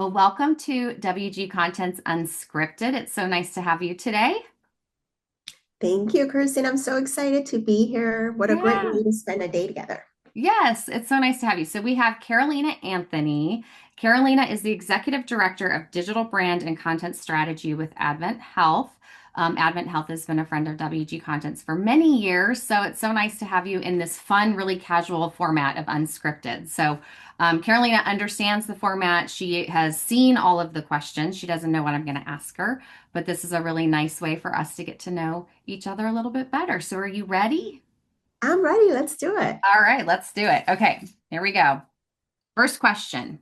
Well, welcome to WG Content's Unscripted. It's so nice to have you today. Thank you, Kirsten. I'm so excited to be here. What a great Yeah. way to spend a day together. Yes, it's so nice to have you. So we have Carolina Anthony. Carolina is the Executive Director of Digital Brand and Content Strategy with AdventHealth. AdventHealth has been a friend of WG Content's for many years, so it's so nice to have you in this fun, really casual format of Unscripted. So Carolina understands the format. She has seen all of the questions. She doesn't know what I'm going to ask her, but this is a really nice way for us to get to know each other a little bit better. So are you ready? I'm ready. Let's do it. All right, let's do it. Okay, here we go. First question.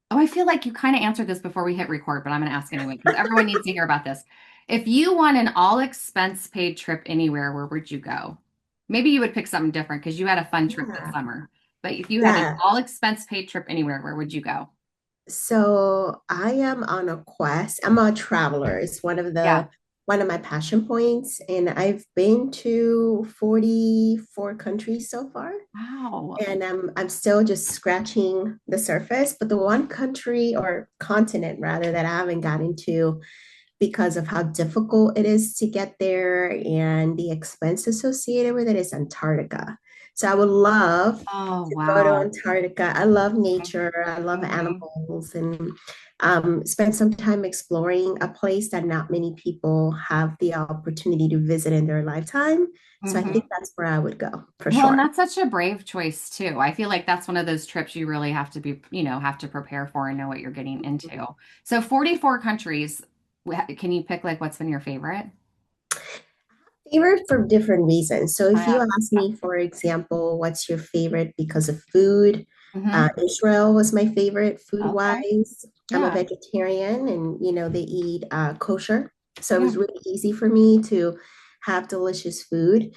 Oh, I feel like you kind of answered this before we hit record, but I'm going to ask anyway because everyone needs to hear about this. If you won an all expense paid trip anywhere, where would you go? Maybe you would pick something different because you had a fun trip this Yeah. summer. But if you had an Yeah. all expense paid trip anywhere, where would you go? So I am on a quest. I'm a traveler. It's Yeah. one of my passion points. And I've been to 44 countries so far. Wow. And I'm still just scratching the surface. But the one country or continent rather that I haven't gotten to because of how difficult it is to get there and the expense associated with it is Antarctica. So I would love Oh, to go to wow. Antarctica. I love nature, I love Mm-hmm. animals, and spend some time exploring a place that not many people have the opportunity to visit in their lifetime. So I think Mm-hmm. that's where I would go for Well, and sure. that's such a brave choice too. I feel like that's one of those trips you really have to be, have to prepare for and know what you're getting into. So 44 countries, can you pick like what's been your favorite? Favorite for different reasons. So if you Yeah. ask me, for example, what's your favorite because of food? Mm-hmm. Israel was my favorite food Okay. wise. I'm a Yeah. vegetarian and they eat kosher. So it Yeah. was really easy for me to have delicious food.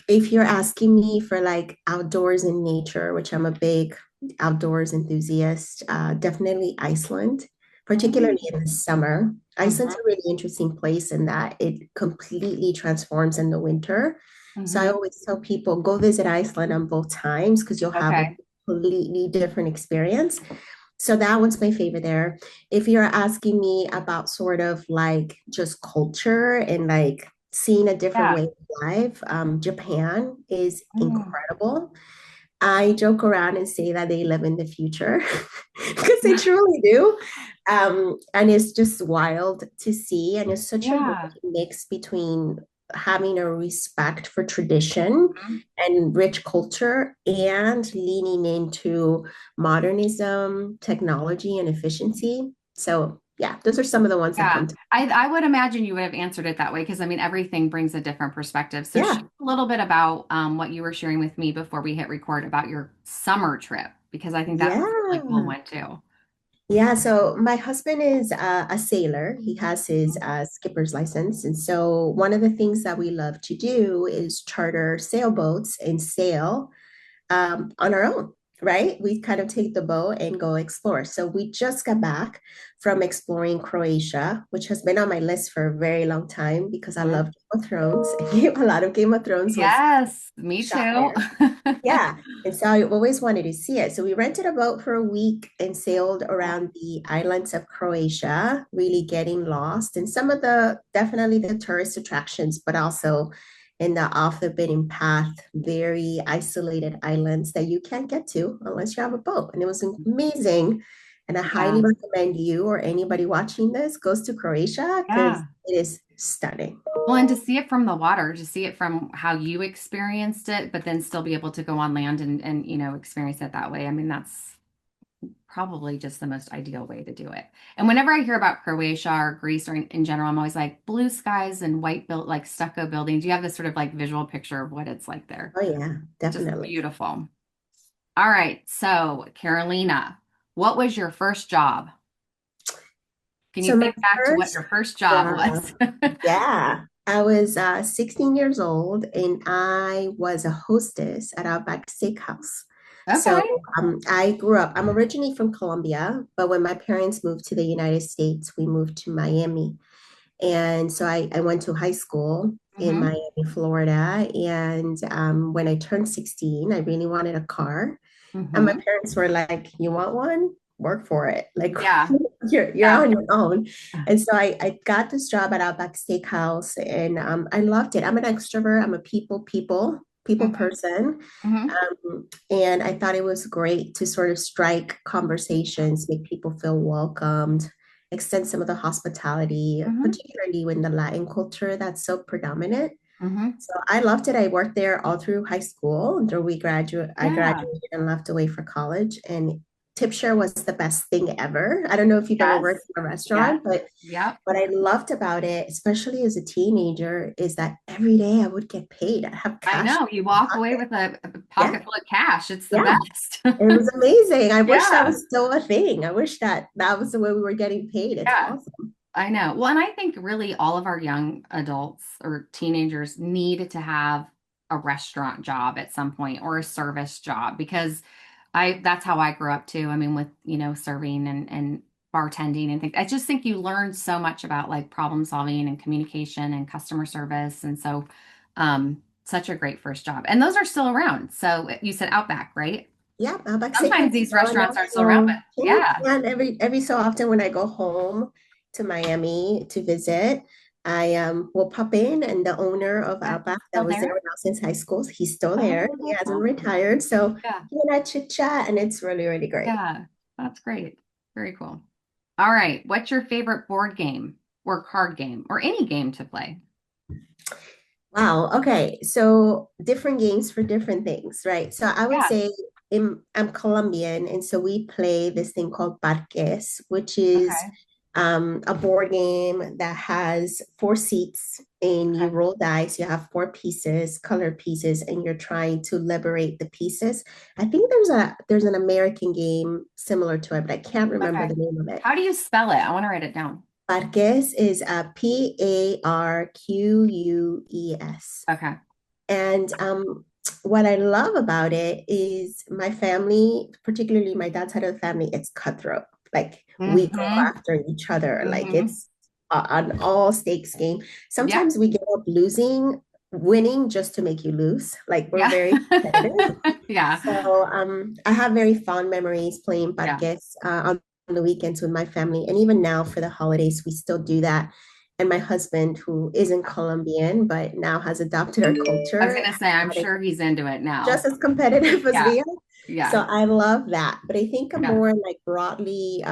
If you're asking me for like outdoors and nature, which I'm a big outdoors enthusiast, definitely Iceland, particularly in the summer. Iceland's Mm-hmm. a really interesting place in that it completely transforms in the winter. So I Mm-hmm. always tell people go visit Iceland on both times because you'll have a Okay. completely different experience. So that one's my favorite there. If you're asking me about sort of like just culture and like seeing a different Yeah. way of life, Japan is Mm. incredible. I joke around and say that they live in the future because they truly do. And it's just wild to see. And it's such a great Yeah. mix between having a respect for tradition Mhm. and rich culture and leaning into modernism, technology, and efficiency. So, yeah, those are some of the ones that Yeah. come to I would imagine you would have answered it that way because I mean everything brings a different perspective. So share yeah. a little bit about what you were sharing with me before we hit record about your summer trip because I think that was a really cool Yeah. one too. Yeah, so my husband is a sailor. He has his skipper's license. And so one of the things that we love to do is charter sailboats and sail on our own, right? We kind of take the boat and go explore. So we just got back from exploring Croatia, which has been on my list for a very long time because I Mhm. love Game of Thrones. A lot of Game of Thrones was Yes, me shot too. there. Yeah. And so I always wanted to see it. So we rented a boat for a week and sailed around the islands of Croatia, really getting lost in some of the definitely the tourist attractions, but also in the off the beaten path, very isolated islands that you can't get to unless you have a boat. And it was amazing. And I highly Yeah. recommend you or anybody watching this goes to Croatia because Yeah. it is stunning. Well, and to see it from the water, to see it from how you experienced it, but then still be able to go on land and experience it that way. I mean, that's probably just the most ideal way to do it. And whenever I hear about Croatia or Greece or in general, I'm always like blue skies and white built like stucco buildings. You have this sort of like visual picture of what it's like there. Oh yeah, Just definitely. beautiful. All right. So, Carolina, what was your first job? Can you So my think back to what first your first job job, was? yeah, I was 16 years old and I was a hostess at Outback Steakhouse. So Okay. I grew up, I'm originally from Colombia, but when my parents moved to the United States, we moved to Miami. And so I went to high school in Mm-hmm. Miami, Florida. And when I turned 16, I really wanted a car. And my Mm-hmm. parents were like, "You want one?" work for it. Like Yeah. you're Yeah. on your own. And so I got this job at Outback Steakhouse, and I loved it. I'm an extrovert. I'm a people Hmm. person. Hmm. And I thought it was great to sort of strike conversations, make people feel welcomed, extend some of the hospitality, Hmm. particularly in the Latin culture that's so predominant. Hmm. So I loved it. I worked there all through high school until I Yeah. graduated and left away for college. And tip share was the best thing ever. I don't know if you've ever worked Yes. in a Yes. restaurant, but Yep. what I loved about it, especially as a teenager, is that every day I would get paid. I'd have I cash know. You in my walk away pocket. with a Yeah, pocket full of cash. It's the yeah. best. It was amazing. I wish that Yeah. was still a thing. I wish that that was the way we were getting paid. It's Yeah. awesome. I know. Well, and I think really all of our young adults or teenagers need to have a restaurant job at some point or a service job because that's how I grew up too. I mean, with, serving and bartending and things. I just think you learn so much about like problem solving and communication and customer service. And so, such a great first job. And those are still around. So you said Outback, right? Yeah, Outback Sometimes Steakhouse is these still in restaurants aren't still around, but yeah, Yeah, and every so often when I go home to Miami to visit, I will pop in, and the owner of yeah. Outback that Still was there there? when I was in high school, he's still there. Oh, He that's hasn't awesome. retired, so Yeah. he and I chit chat, and it's really, really great. Yeah, that's great. Very cool. All right. What's your favorite board game or card game or any game to play? Wow. Okay. So different games for different things, right? So I would Yeah. say I'm Colombian, and so we play this thing called parques, which is Okay. a board game that has four seats, and you Okay. roll dice. You have four pieces, colored pieces, and you're trying to liberate the pieces. I think there's an American game similar to it, but I can't remember Okay. the name of it. How do you spell it? I want to write it down. Parques is Parques. Okay. And what I love about it is my family, particularly my dad's side of the family, it's cutthroat. Like we go Mm-hmm. after each other. Like Mm-hmm. it's an all stakes game. Yeah. Sometimes we get up losing, winning just to make you lose. Like we're Yeah. very competitive. Yeah. So I have very fond memories playing Yeah. parques on the weekends with my family. And even now for the holidays, we still do that. And my husband, who isn't Colombian, but now has adopted our I was culture, gonna say, I'm sure he's into it just now. as competitive as Yeah. we are. So Yeah. I love that. But I think a Yeah. more like broadly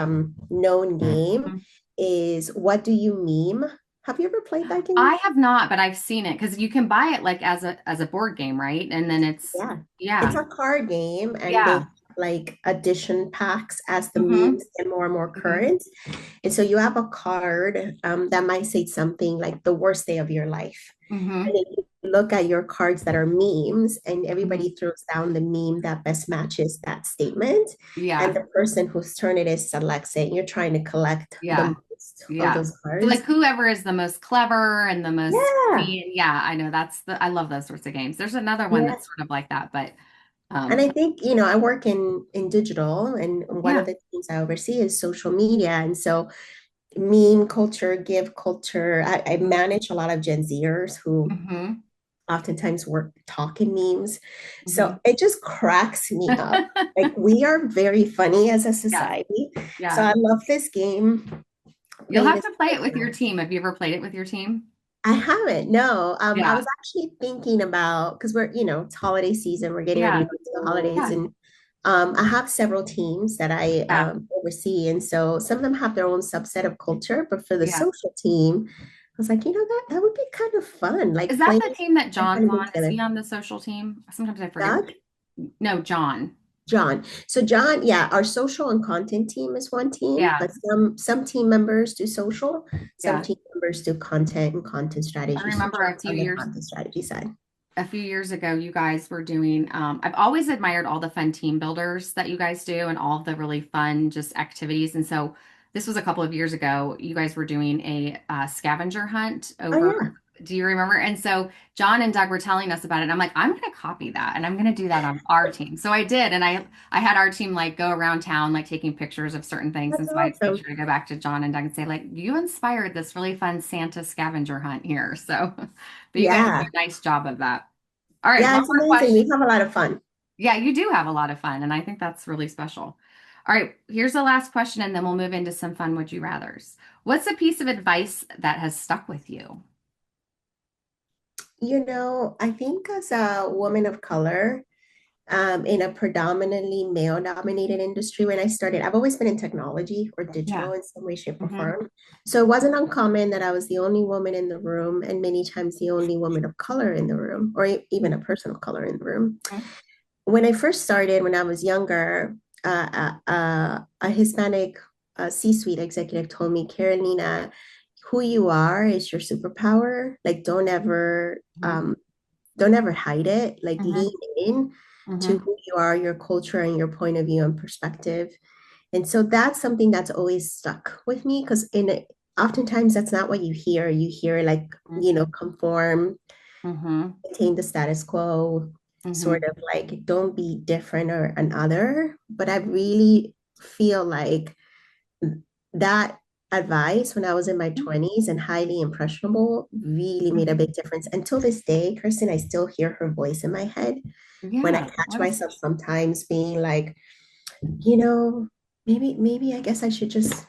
known game Mhm. is What Do You Meme? Have you ever played that game? I have not, but I've seen it because you can buy it like as a board game, right? And then Yeah. It's yeah. a card game, and they Yeah. have like addition packs as the Mm-hmm. memes get more and more Mm-hmm. current. And so you have a card that might say something like the worst day of your life. And Mm-hmm. then you look at your cards that are memes, and Mm-hmm. everybody throws down the meme that best matches that statement. And Yeah. the person whose turn it is selects it. And you're trying to collect the Yeah. most of Yeah. those So like cards. whoever is the most clever and the most Yeah. funny, yeah, I know I love those sorts of games. There's another one Yeah. that's sort of like that, but And I um think, I work in digital, and one of yeah. the things I oversee is social media. And so meme culture, give culture. I manage a lot of Gen Zers who Mm-hmm. oftentimes work talking memes. So Mm-hmm. it just cracks me up. Like we are very funny as a Yeah. society. So Yeah. I love this game. You'll Played have this to play it with your before. team. Have you ever played it with your team? I haven't. No. I was Yeah. actually thinking about because it's holiday season. We're getting ready to Yeah. go to the holidays, Yeah. and I have several teams that I Yeah. oversee, and so some of them have their own subset of culture. But for the Yeah. social team, I was like, that would be kind of fun, Is like that playing the team that and John's putting them on? Is he together. on the social team? Sometimes I forget Doug, which. No, John. John. So John, yeah, our social and content team is one team, Yeah. but some team members do social, some Yeah. team members do content and content I strategy. So remember John's on the content strategy side. a few years ago, you guys were doing, I've always admired all the fun team builders that you guys do and all of the really fun just activities. And so this was a couple of years ago, you guys were doing a scavenger hunt Oh over, yeah. do you remember? And so John and Doug were telling us about it. And I'm like, I'm going to copy that and I'm going to do that on our team. So I did. And I had our team like go around town, like taking pictures of certain things. And That's so I made awesome. sure to go back to John and Doug and say, like, you inspired this really fun Santa scavenger hunt here. So, but you guys do Yeah. a nice job of that. All right, Yeah, one it's more amazing. question. We have a lot of fun. Yeah, you do have a lot of fun, and I think that's really special. All right, here's the last question, and then we'll move into some fun would you rathers. What's a piece of advice that has stuck with you? I think as a woman of color, in a predominantly male-dominated industry, when I started, I've always been in technology or Yeah. digital in some way, shape, or Hmm. form. So it wasn't uncommon that I was the only woman in the room, and many times the only woman of color in the room, or even a person of color in the room. When I first started, when I was younger, a Hispanic C-suite executive told me, Carolina, who you are is your superpower. Like, Hmm. don't ever hide it. Like, lean Hmm. in to Hmm. who you are, your culture, and your point of view and perspective. And so that's something that's always stuck with me because oftentimes that's not what you hear. You hear like, conform, Hmm. maintain the status quo, sort Hmm. of like don't be different or an other. But I really feel like that advice when I was in my 20s and highly impressionable really made a Hmm. big difference. Until this day, Kristen, I still hear her voice in my head when I Yeah. catch What is, myself sometimes being like, you know, maybe I guess I should just,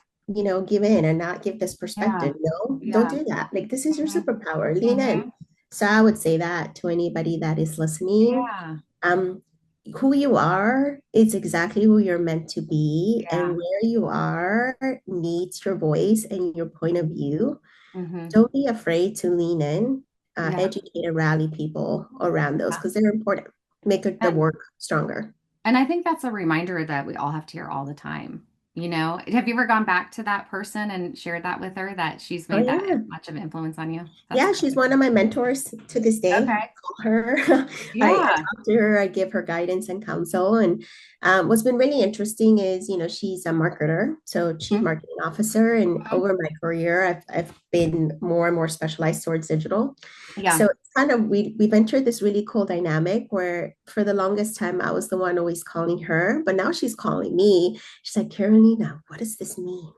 give in and not give this yeah. perspective. No, don't Yeah. do that. Like this is your Hmm. superpower. Lean in. Hmm. So I would say that to anybody that is listening. Yeah. Um, who you are is exactly who you're meant to be, and Yeah. where you are needs your voice and your point of view. Hmm. Don't be afraid to lean in, Yeah. educate and rally people around those Yeah. because they're important. Make the And work stronger. And I think that's a reminder that we all have to hear all the time. You know, have you ever gone back to that person and shared that with her that she's Oh made that yeah. much of an influence on you? That's Yeah, she's one of my mentors to this day. I okay. call her. I Yeah. talk to her. I give her guidance and counsel. And what's been really interesting is, she's a marketer, so chief Mhm. marketing officer. And Mhm. over my career, I've been more and more specialized towards digital. So Yeah. it's kind of we've entered this really cool dynamic where for the longest time I was the one always calling her, but now she's calling me. She's like, Carolina, what does this mean?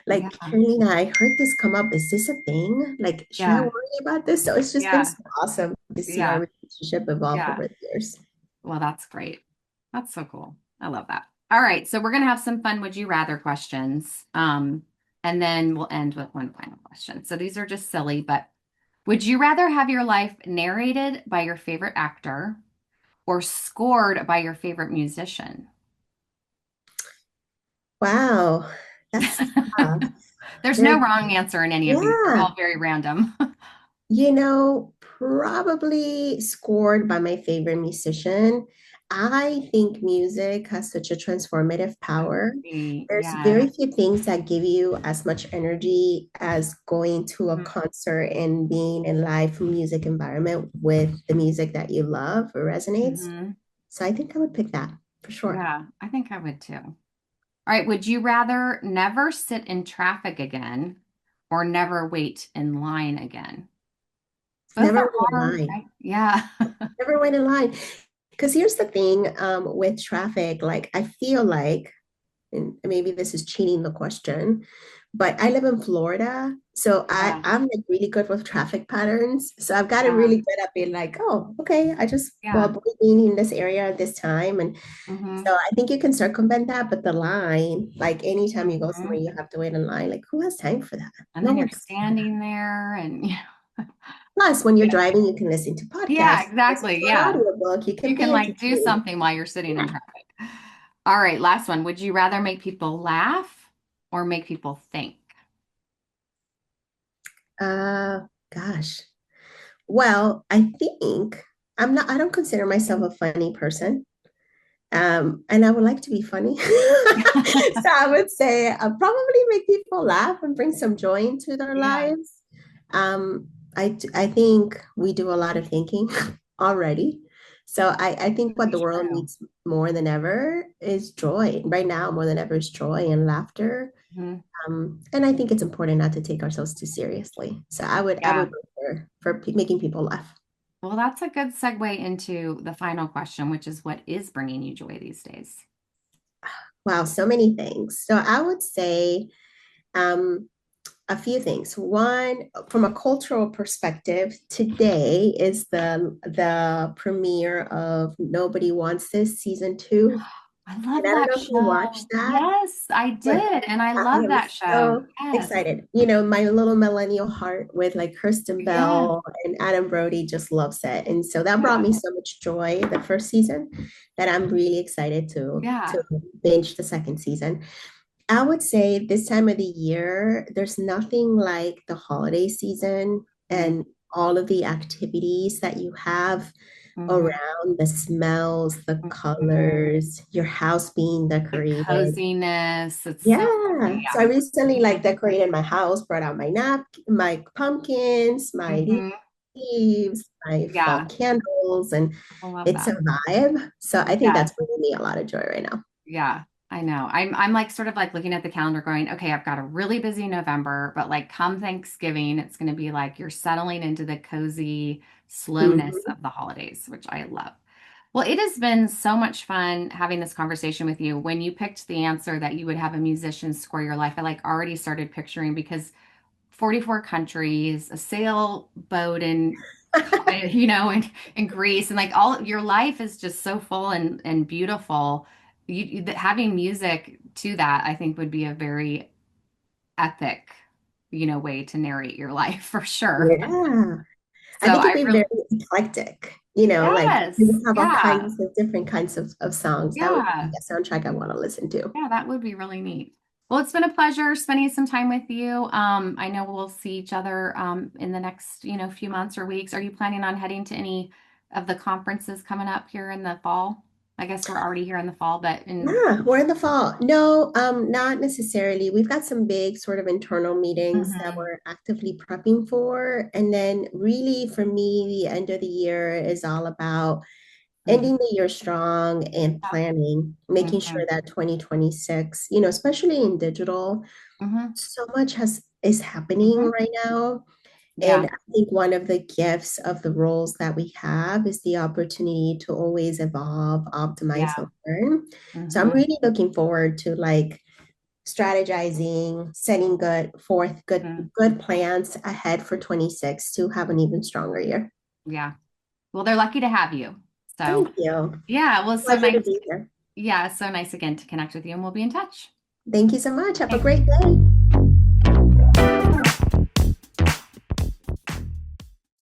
Like, Yeah. Carolina, I heard this come up. Is this a thing? Like, should I Yeah. worry about this? So it's just been Yeah. so awesome to see our Yeah. relationship evolve Yeah. over the years. Well, that's great. That's so cool. I love that. All right, so we're gonna have some fun would you rather questions. And then we'll end with one final question. So these are just silly, but would you rather have your life narrated by your favorite actor or scored by your favorite musician? Wow, that's tough. There's no There, wrong answer in any of these. They're yeah, all very random. probably scored by my favorite musician. I think music has such a transformative power. There's Yeah. very few things that give you as much energy as going to a concert and being in live music environment with the music that you love or resonates. Hmm. So I think I would pick that for sure. Yeah, I think I would too. All right, would you rather never sit in traffic again or never wait in line again? Both Never are wait in hard, line. right? Yeah. Never wait in line. Because here's the thing with traffic, like I feel like and maybe this is cheating the question, but I live in Florida. So Yeah. I'm like really good with traffic patterns. So I've got it Yeah. really good at being like, oh, okay, I just will Yeah. avoid being in this area at this time. And Hmm. so I think you can circumvent that, but the line, like anytime you go somewhere, Hmm. you have to wait in line. Like who has time for that? And No then you're one has time for that. standing there and Plus, when you're yeah. driving, you can listen to Yeah, podcasts, listen exactly. to an Yeah. audiobook, you You can can be like do entertained. something while you're sitting in Yeah. traffic. All right, last one. Would you rather make people laugh or make people think? Uh, Gosh. Well, I think I don't consider myself a funny person. And I would like to be funny. So I would say probably make people laugh and bring some joy into their Yeah. lives. I think we do a lot of thinking already. So I think what the That's world true. needs more than ever is joy. Right now, more than ever is joy and laughter. Mhm. And I think it's important not to take ourselves too seriously. So I would Yeah. go for making people laugh. Well, that's a good segue into the final question, which is what is bringing you joy these days? Wow, so many things. So I would say um, a few things. One, from a cultural perspective, today is the premiere of Nobody Wants This season 2. I And love I don't that know if you watched show. that, Yes, I but did. And I I love am that show. so Yes. excited. You know, my little millennial heart with like Kristen Yes. Bell and Adam Brody just loves it. And so that brought Yeah. me so much joy the first season that I'm really excited to Yeah. binge the second season. I would say this time of the year, there's nothing like the holiday season and all of the activities that you have Mm-hmm. around the smells, the Mm-hmm. colors, your house being The decorated. coziness. It's so Yeah. So I yeah. recently like decorated my house, brought out my pumpkins, my Mm-hmm. leaves, my fall Yeah. candles, and I love it's a that. vibe. So I think Yes. that's bringing me a lot of joy right now. Yeah. I know. I'm like sort of like looking at the calendar going, okay, I've got a really busy November, but like come Thanksgiving, it's going to be like you're settling into the cozy slowness Mhm. of the holidays, which I love. Well, it has been so much fun having this conversation with you. When you picked the answer that you would have a musician score your life, I like already started picturing because 44 countries, a sailboat in in Greece and like all your life is just so full and beautiful. That having music to that, I think would be a very epic, way to narrate your life for sure. Yeah. I So think it'd I be really, very eclectic, you know, like you yes, would have all yeah, kinds of different kinds of songs. That would be yeah. a soundtrack I want to listen to. Yeah, that would be really neat. Well, it's been a pleasure spending some time with you. I know we'll see each other in the next, few months or weeks. Are you planning on heading to any of the conferences coming up here in the fall? I guess we're already here in the fall, but in Yeah, we're in the fall. No, not necessarily. We've got some big sort of internal meetings that Mhm. we're actively prepping for. And then really for me, the end of the year is all about Mhm. ending the year strong and Yeah. planning, making sure Mhm. that 2026, you know, especially in digital, Mhm. so much has is happening Mhm. right now. And Yeah. I think one of the gifts of the roles that we have is the opportunity to always evolve, optimize, Yeah. and learn. So I'm Mhm. really looking forward to like strategizing, setting Mhm. good plans ahead for 26 to have an even stronger year. Yeah. Well, they're lucky to have you. So, Thank you. yeah, well, it's so Pleasure to nice. be here. Yeah, so nice again to connect with you, and we'll be in touch. Thank you so much. Have a Okay. great day.